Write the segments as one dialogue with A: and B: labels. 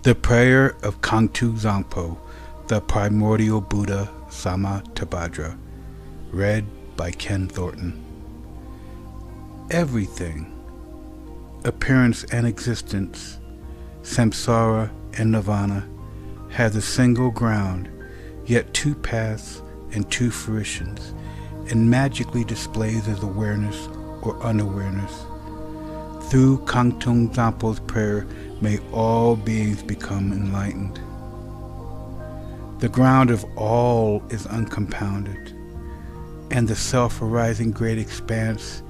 A: The Prayer of Kuntuzangpo, the Primordial Buddha Samattabhadra, read by Ken Thornton. Everything, appearance and existence, samsara and nirvana, has a single ground, yet two paths and two fruitions, and magically displays as awareness or unawareness. Through Kuntuzangpo's prayer, may all beings become enlightened. The ground of all is uncompounded, and the self-arising great expanse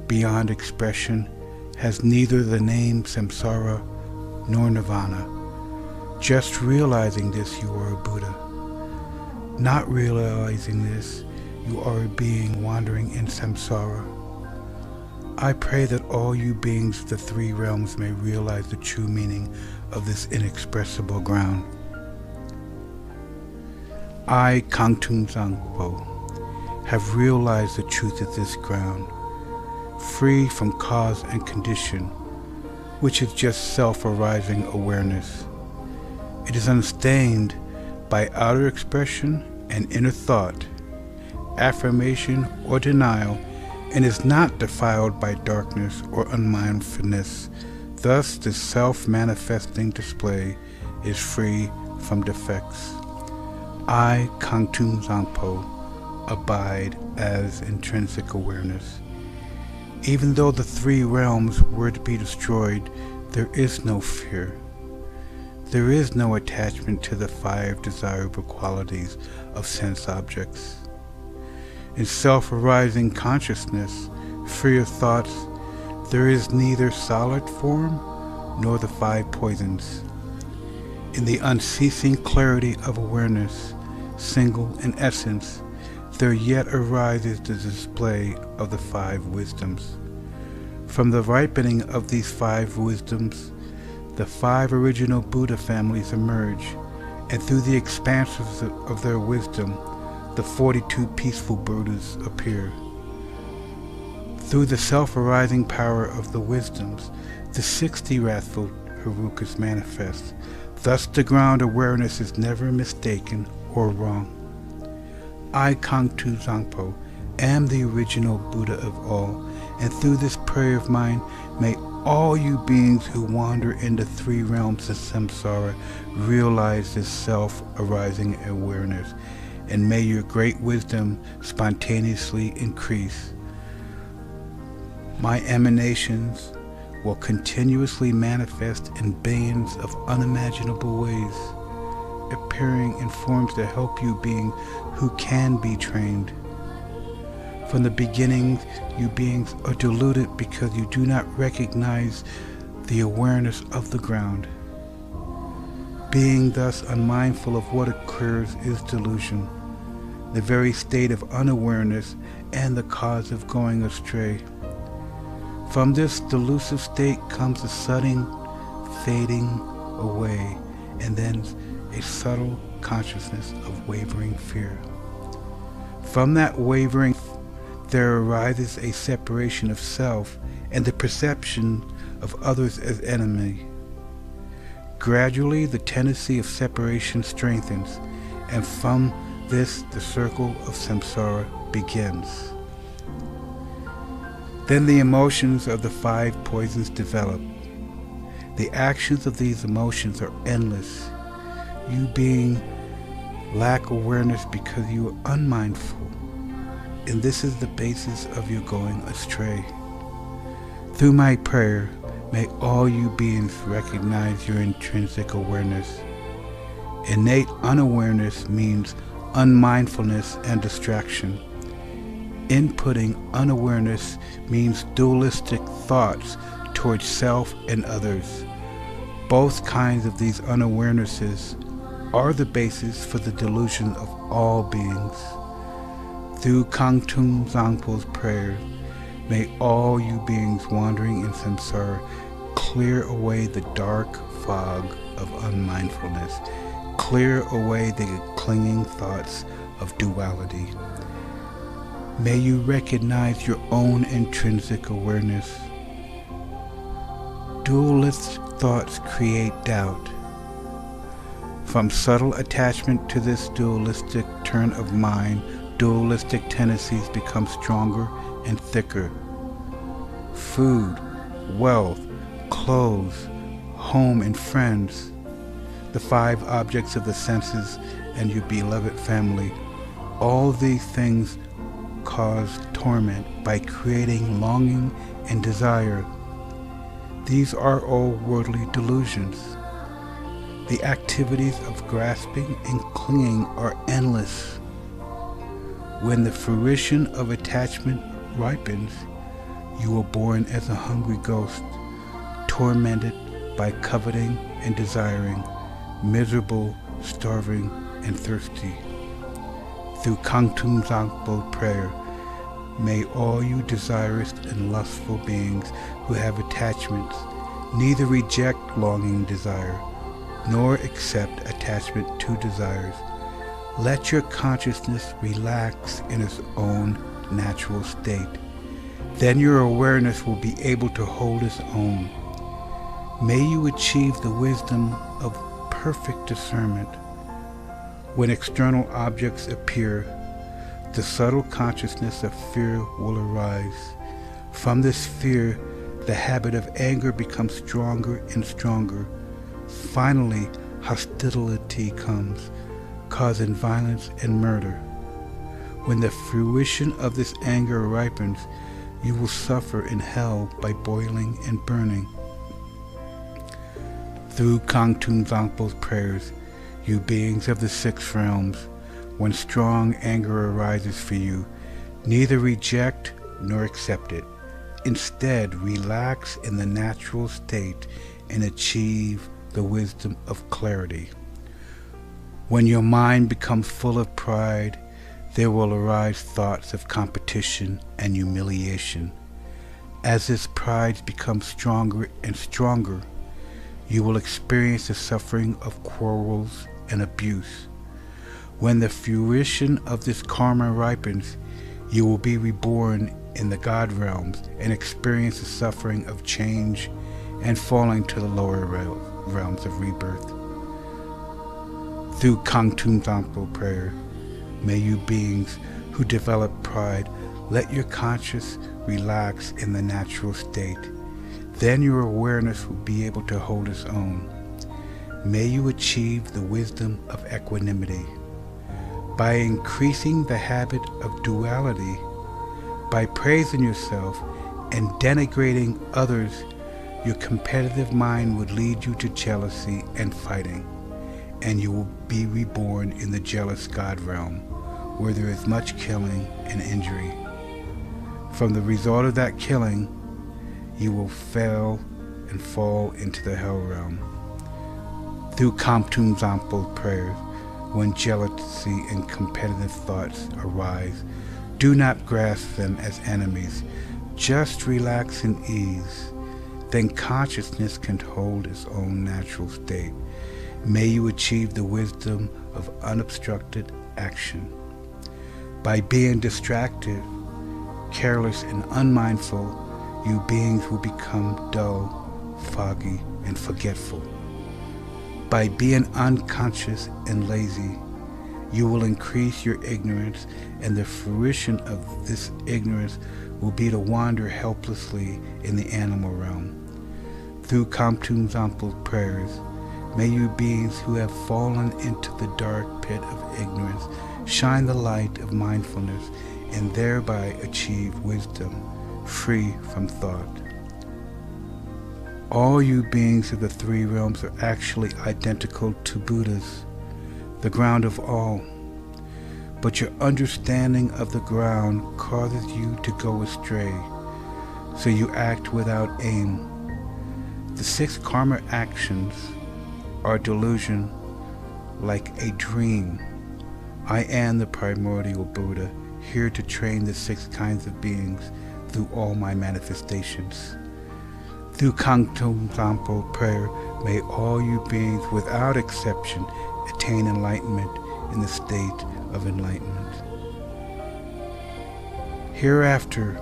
A: beyond expression has neither the name samsara nor nirvana. Just realizing this, you are a Buddha. Not realizing this, you are a being wandering in samsara. I pray that all you beings of the three realms may realize the true meaning of this inexpressible ground. I, Kuntuzangpo, have realized the truth of this ground, free from cause and condition, which is just self-arising awareness. It is unstained by outer expression and inner thought, affirmation or denial, and is not defiled by darkness or unmindfulness. Thus the self-manifesting display is free from defects. I, Kuntuzangpo, abide as intrinsic awareness. Even though the three realms were to be destroyed, there is no fear. There is no attachment to the five desirable qualities of sense objects. In self-arising consciousness, free of thoughts, there is neither solid form nor the five poisons. In the unceasing clarity of awareness, single in essence, there yet arises the display of the five wisdoms. From the ripening of these five wisdoms, the five original Buddha families emerge, and through the expanses of their wisdom, the 42 peaceful Buddhas appear. Through the self-arising power of the wisdoms, the 60 wrathful Herukas manifest. Thus the ground awareness is never mistaken or wrong. I, Kuntuzangpo, am the original Buddha of all, and through this prayer of mine, may all you beings who wander in the three realms of samsara realize this self-arising awareness, and may your great wisdom spontaneously increase. My emanations will continuously manifest in billions of unimaginable ways, appearing in forms to help you beings who can be trained. From the beginning, you beings are deluded because you do not recognize the awareness of the ground. Being thus unmindful of what occurs is delusion, the very state of unawareness and the cause of going astray. From this delusive state comes a sudden fading away, and then a subtle consciousness of wavering fear. From that wavering, there arises a separation of self and the perception of others as enemy. Gradually, the tendency of separation strengthens, and from this, the circle of samsara begins. Then the emotions of the five poisons develop. The actions of these emotions are endless. You being lack awareness because you are unmindful, and this is the basis of your going astray. Through my prayer, may all you beings recognize your intrinsic awareness. Innate unawareness means unmindfulness and distraction. Inputting unawareness means dualistic thoughts towards self and others. Both kinds of these unawarenesses are the basis for the delusion of all beings. Through Kuntuzangpo's prayer, may all you beings wandering in samsara clear away the dark fog of unmindfulness, clear away the clinging thoughts of duality. May you recognize your own intrinsic awareness. Dualist thoughts create doubt, From subtle attachment to this dualistic turn of mind, dualistic tendencies become stronger and thicker. Food, wealth, clothes, home and friends, the 5 objects of the senses and your beloved family, all these things cause torment by creating longing and desire. These are all worldly delusions. The activities of grasping and clinging are endless. When the fruition of attachment ripens, you are born as a hungry ghost, tormented by coveting and desiring, miserable, starving, and thirsty. Through Kuntuzangpo prayer, may all you desirous and lustful beings who have attachments neither reject longing desire, nor accept attachment to desires. Let your consciousness relax in its own natural state. Then your awareness will be able to hold its own. May you achieve the wisdom of perfect discernment. When external objects appear, the subtle consciousness of fear will arise. From this fear, the habit of anger becomes stronger and stronger. Finally, hostility comes, causing violence and murder. When the fruition of this anger ripens, you will suffer in hell by boiling and burning. Through Kuntuzangpo's prayers, you beings of the 6 realms, when strong anger arises for you, neither reject nor accept it. Instead, relax in the natural state and achieve the wisdom of clarity. When your mind becomes full of pride, there will arise thoughts of competition and humiliation. As this pride becomes stronger and stronger, you will experience the suffering of quarrels and abuse. When the fruition of this karma ripens, you will be reborn in the God realms and experience the suffering of change and falling to the lower realms of rebirth. Through Kuntuzangpo prayer, may you beings who develop pride let your conscience relax in the natural state. Then your awareness will be able to hold its own. May you achieve the wisdom of equanimity. By increasing the habit of duality, by praising yourself and denigrating others, your competitive mind would lead you to jealousy and fighting, and you will be reborn in the jealous God realm, where there is much killing and injury. From the result of that killing, you will fail and fall into the hell realm. Through Kuntuzangpo prayers, when jealousy and competitive thoughts arise, do not grasp them as enemies. Just relax and ease. Then consciousness can hold its own natural state. May you achieve the wisdom of unobstructed action. By being distracted, careless, and unmindful, you beings will become dull, foggy, and forgetful. By being unconscious and lazy, you will increase your ignorance, and the fruition of this ignorance will be to wander helplessly in the animal realm. Through Kuntuzangpo's prayers, may you beings who have fallen into the dark pit of ignorance shine the light of mindfulness and thereby achieve wisdom, free from thought. All you beings of the 3 realms are actually identical to Buddhas, the ground of all. But your understanding of the ground causes you to go astray, so you act without aim. The 6 karma actions are delusion, like a dream. I am the Primordial Buddha, here to train the 6 kinds of beings through all my manifestations. Through Kuntuzangpo prayer, may all you beings without exception attain enlightenment in the state of enlightenment. Hereafter,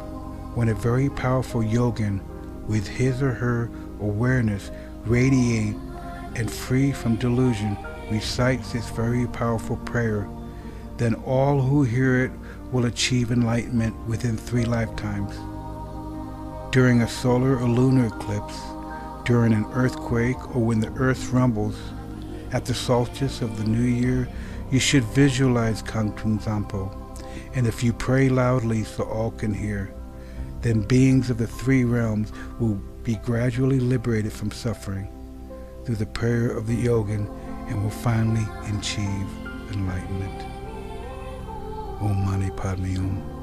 A: when a very powerful yogin with his or her awareness radiate and free from delusion recites this very powerful prayer, then all who hear it will achieve enlightenment within 3 lifetimes. During a solar or lunar eclipse, during an earthquake, or when the earth rumbles, at the solstice of the new year, you should visualize Kuntuzangpo, and if you pray loudly so all can hear, then beings of the 3 realms will be gradually liberated from suffering through the prayer of the yogin and will finally achieve enlightenment. Om Mani Padme Hum.